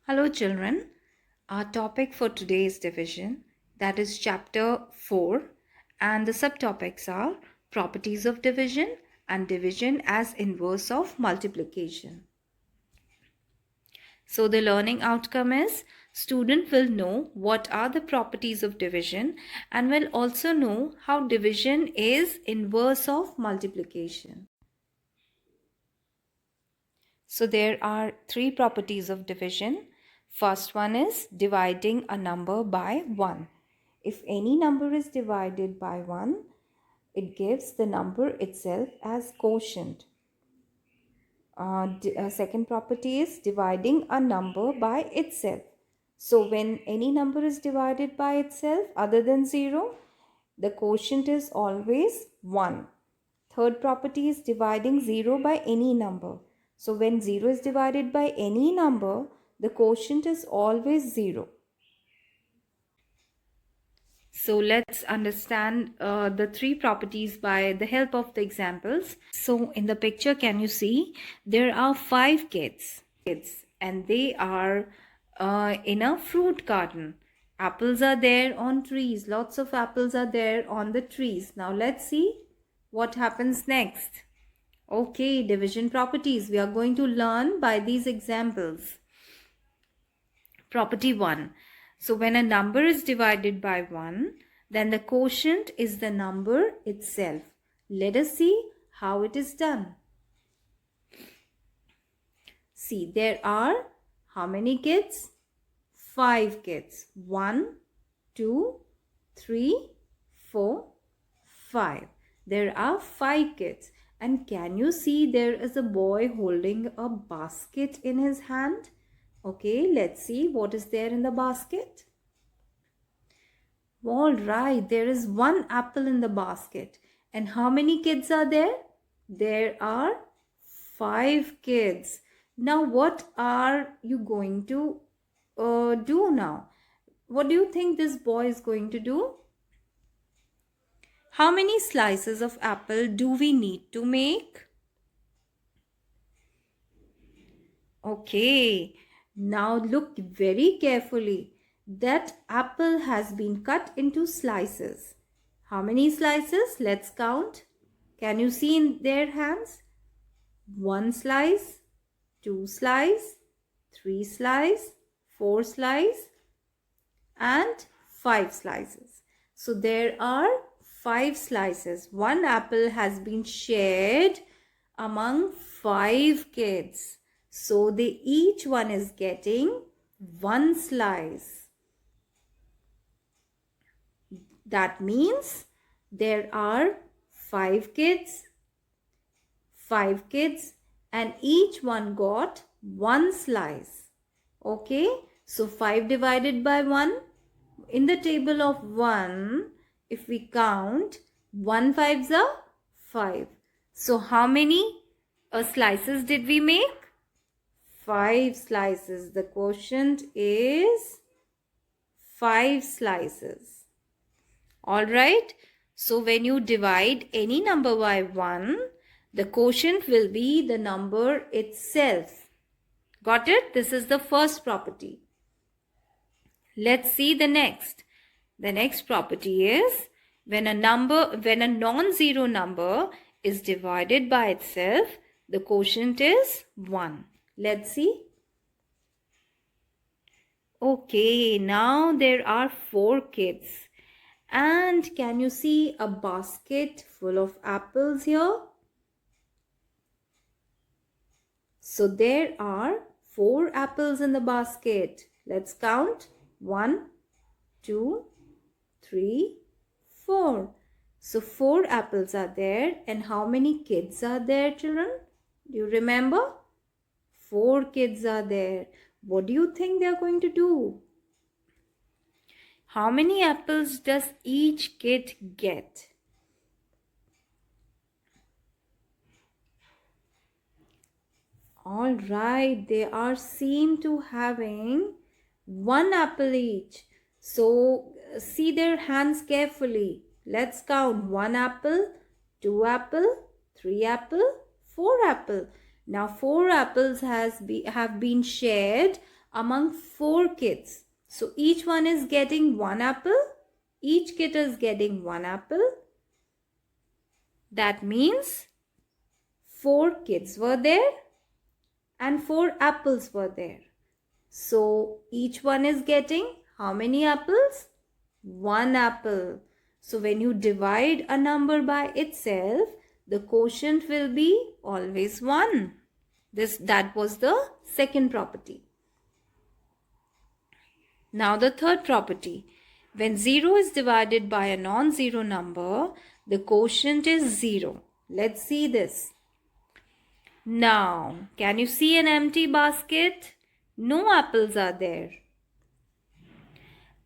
Hello, children. Our topic for today is division, that is chapter 4, and the subtopics are properties of division and division as inverse of multiplication. So, the learning outcome is student will know what are the properties of division and will also know how division is inverse of multiplication. So there are three properties of division. First one is dividing a number by 1. If any number is divided by 1, it gives the number itself as quotient. Second property is dividing a number by itself. So when any number is divided by itself other than 0, the quotient is always 1. Third property is dividing 0 by any number. So when 0 is divided by any number, the quotient is always 0. So let's understand the three properties by the help of the examples. So in the picture, can you see there are 5 kids and they are in a fruit garden. Apples are there on trees. Lots of apples are there on the trees. Now let's see what happens next. Okay, division properties. We are going to learn by these examples. Property 1. So when a number is divided by 1, then the quotient is the number itself. Let us see how it is done. See, there are how many kids? 5 kids. 1, 2, 3, 4, 5. There are 5 kids. And can you see there is a boy holding a basket in his hand? Okay, let's see what is there in the basket. All right, there is 1 apple in the basket. And how many kids are there? There are 5 kids. Now, what are you going to do now? What do you think this boy is going to do? How many slices of apple do we need to make? Okay, now look very carefully. That apple has been cut into slices. How many slices? Let's count. Can you see in their hands? 1 slice, 2 slice, 3 slice, 4 slice, and 5 slices. So there are 5 slices. 1 apple has been shared among 5 kids. So each one is getting 1 slice. That means there are 5 kids, and each one got 1 slice. Okay, so 5 divided by 1. In the table of 1, if we count, 1 5s are 5. So how many slices did we make? 5 slices. The quotient is 5 slices. Alright. So when you divide any number by 1, the quotient will be the number itself. Got it? This is the first property. Let's see the next. The next property is when a non-zero number is divided by itself, the quotient is 1. Let's see. Okay, now there are 4 kids. And can you see a basket full of apples here? So there are 4 apples in the basket. Let's count. 1, 2, 3, 4. So 4 apples are there. And how many kids are there, children? Do you remember? 4 kids are there. What do you think they are going to do? How many apples does each kid get? All right, they are seen to having 1 apple each. So see their hands carefully. Let's count. 1 apple, 2 apple, 3 apple, 4 apple. Now 4 apples have been shared among 4 kids. So each one is getting 1 apple. Each kid is getting 1 apple. That means 4 kids were there and 4 apples were there. So each one is getting how many apples? 1 apple. So when you divide a number by itself, the quotient will be always 1. That was the second property. Now the third property. When 0 is divided by a non-zero number, the quotient is 0. Let's see this. Now, can you see an empty basket? No apples are there.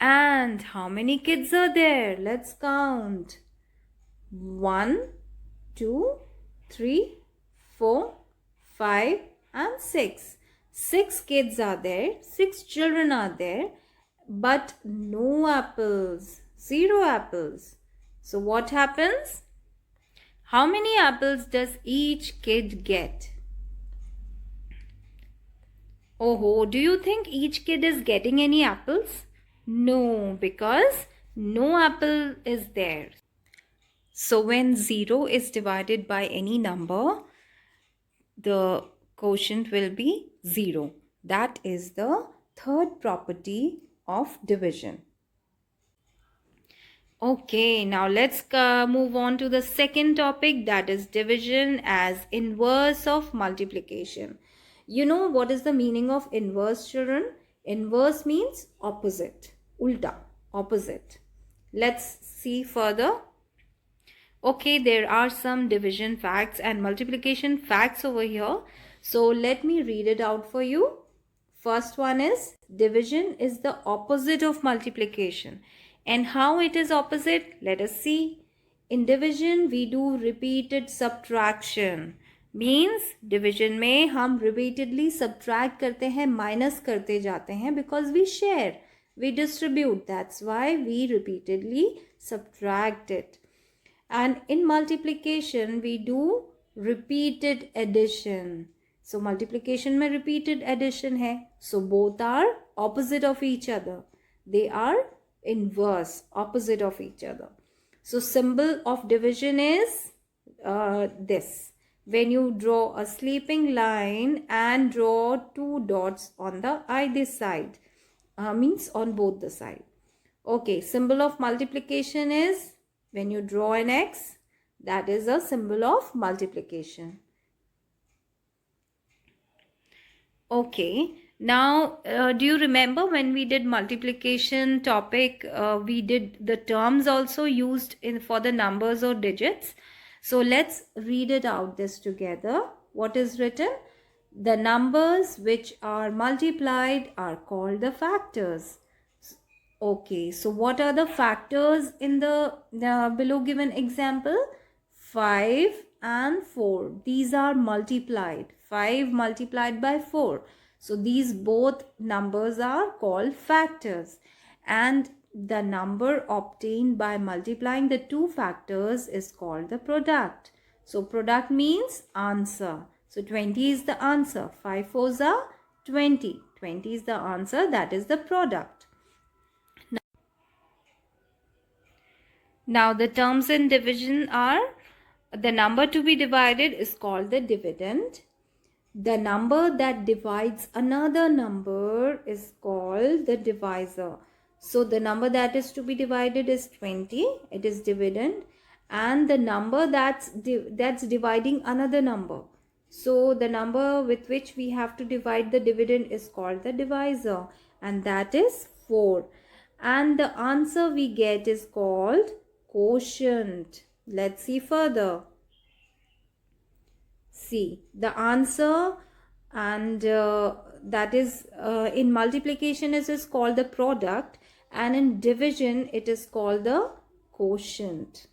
And how many kids are there? Let's count. 1, 2, 3, 4, 5 and 6. 6 kids are there. 6 children are there. But no apples. 0 apples. So what happens? How many apples does each kid get? Oh, do you think each kid is getting any apples? No, because no apple is there. So when 0 is divided by any number, the quotient will be 0. That is the third property of division. Okay, now let's move on to the second topic, that is division as inverse of multiplication. You know what is the meaning of inverse, children? Inverse means opposite, ulta, opposite. Let's see further. Okay, there are some division facts and multiplication facts over here. So let me read it out for you. First one is division is the opposite of multiplication. And how it is opposite? Let us see. In division, we do repeated subtraction. Means division में हम repeatedly subtract करते हैं, minus करते जाते हैं because we share, we distribute. That's why we repeatedly subtract it. And in multiplication, we do repeated addition. So multiplication में repeated addition है. So both are opposite of each other. They are inverse, opposite of each other. So symbol of division is this. When you draw a sleeping line and draw 2 dots on the either side, means on both the side. Okay, symbol of multiplication is when you draw an X, that is a symbol of multiplication. Okay, now do you remember when we did multiplication topic, we did the terms also used for the numbers or digits. So let's read it out this together. What is written? The numbers which are multiplied are called the factors. Okay, so what are the factors in the below given example? 5 and 4. These are multiplied. 5 multiplied by 4. So these both numbers are called factors. And the number obtained by multiplying the two factors is called the product. So product means answer. So 20 is the answer. 5 fours are 20. 20 is the answer. That is the product. Now the terms in division are, the number to be divided is called the dividend. The number that divides another number is called the divisor. So the number that is to be divided is 20. It is dividend. And the number that's dividing another number. So the number with which we have to divide the dividend is called the divisor. And that is 4. And the answer we get is called quotient. Let's see further. See, the answer and that is in multiplication is called the product, and in division it is called the quotient.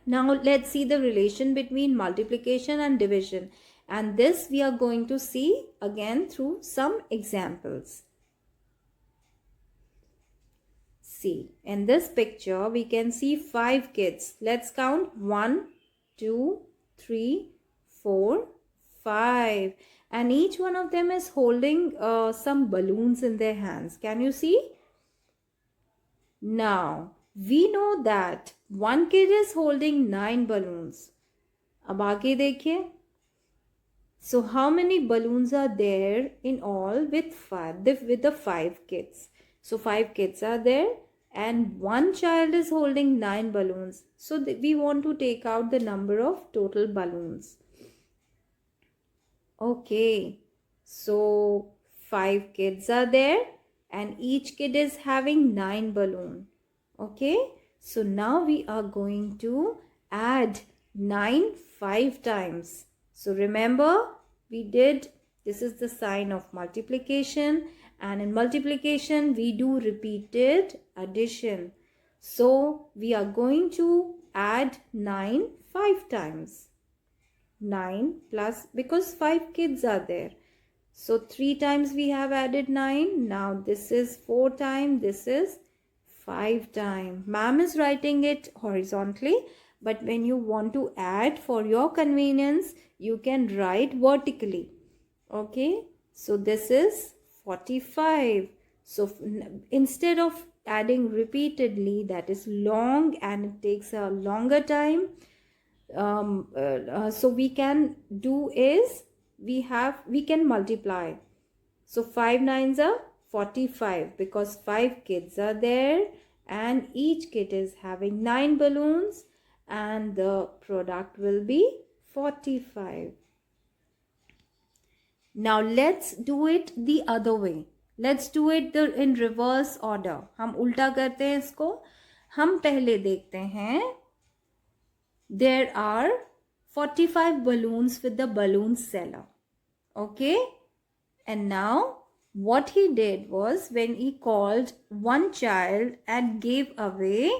Now let's see the relation between multiplication and division, and this we are going to see again through some examples. See, in this picture we can see 5 kids. Let's count 1, 2, 3, 4, 5. And each one of them is holding some balloons in their hands. Can you see? Now, we know that one kid is holding 9 balloons. अब आगे देखिए. So how many balloons are there in all with the 5 kids? So 5 kids are there and one child is holding 9 balloons. So we want to take out the number of total balloons. Okay, so 5 kids are there and each kid is having 9 balloons. Okay, so now we are going to add 9 5 times. So remember, we did, this is the sign of multiplication, and in multiplication we do repeated addition. So we are going to add 9 5 times. 9 plus, because 5 kids are there. So 3 times we have added 9. Now this is 4 times, this is 5 times. Ma'am is writing it horizontally, but when you want to add for your convenience, you can write vertically. Okay, so this is 45. So instead of adding repeatedly, that is long and it takes a longer time, so we can do is we can multiply. So 5 nines are 45 because 5 kids are there and each kid is having 9 balloons and the product will be 45. Now let's do it the other way. Let's do it in reverse order. हम उल्टा करते हैं इसको. हम पहले देखते हैं. There are 45 balloons with the balloon seller. Okay? And now what he did was, when he called one child and gave away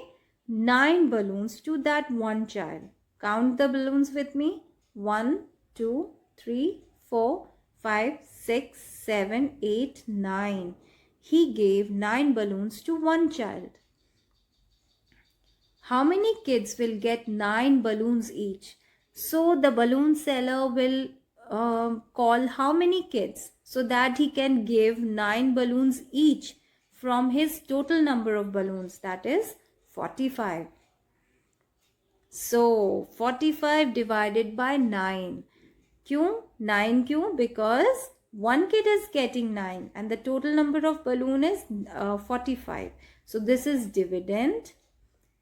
9 balloons to that one child. Count the balloons with me. 1, 2, 3, 4, 5, 6, 7, 8, 9. He gave 9 balloons to one child. How many kids will get 9 balloons each? So the balloon seller will call how many kids, so that he can give 9 balloons each from his total number of balloons, that is 45. So 45 divided by 9. क्यों? 9 क्यों? Because one kid is getting 9 and the total number of balloon is 45. So this is dividend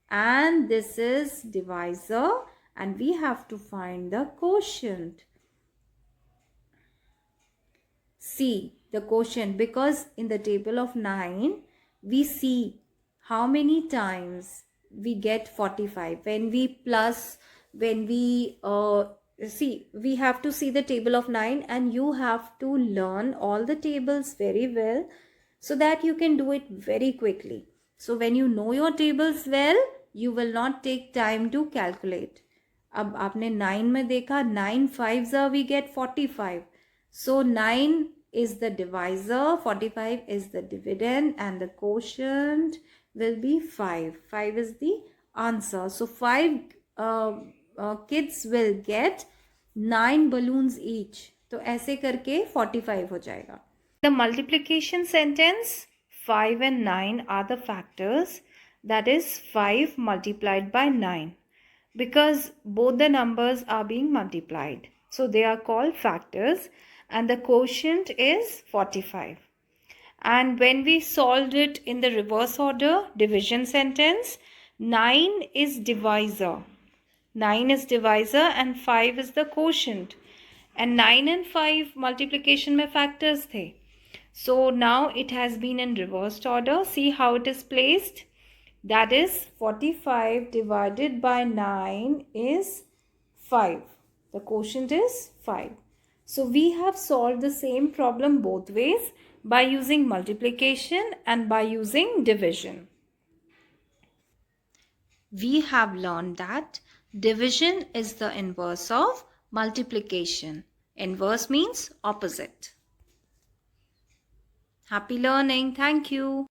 and this is divisor, and we have to find the quotient. See the quotient, because in the table of 9 we see how many times we get 45. When we see, we have to see the table of 9 and you have to learn all the tables very well so that you can do it very quickly. So when you know your tables well, you will not take time to calculate. अब आपने 9 में देखा, 9 5s are we get 45. So 9 is the divisor, 45 is the dividend, and the quotient will be 5. 5 is the answer. So 5 kids will get 9 balloons each. तो ऐसे करके 45 हो जाएगा. The multiplication sentence, 5 and 9 are the factors. That is 5 multiplied by 9. Because both the numbers are being multiplied. So they are called factors. And the quotient is 45. And when we solved it in the reverse order, division sentence, 9 is divisor. 9 is divisor and 5 is the quotient. And 9 and 5 multiplication mein factors the. So now it has been in reversed order. See how it is placed. That is 45 divided by 9 is 5. The quotient is 5. So we have solved the same problem both ways, by using multiplication and by using division. We have learned that division is the inverse of multiplication. Inverse means opposite. Happy learning. Thank you.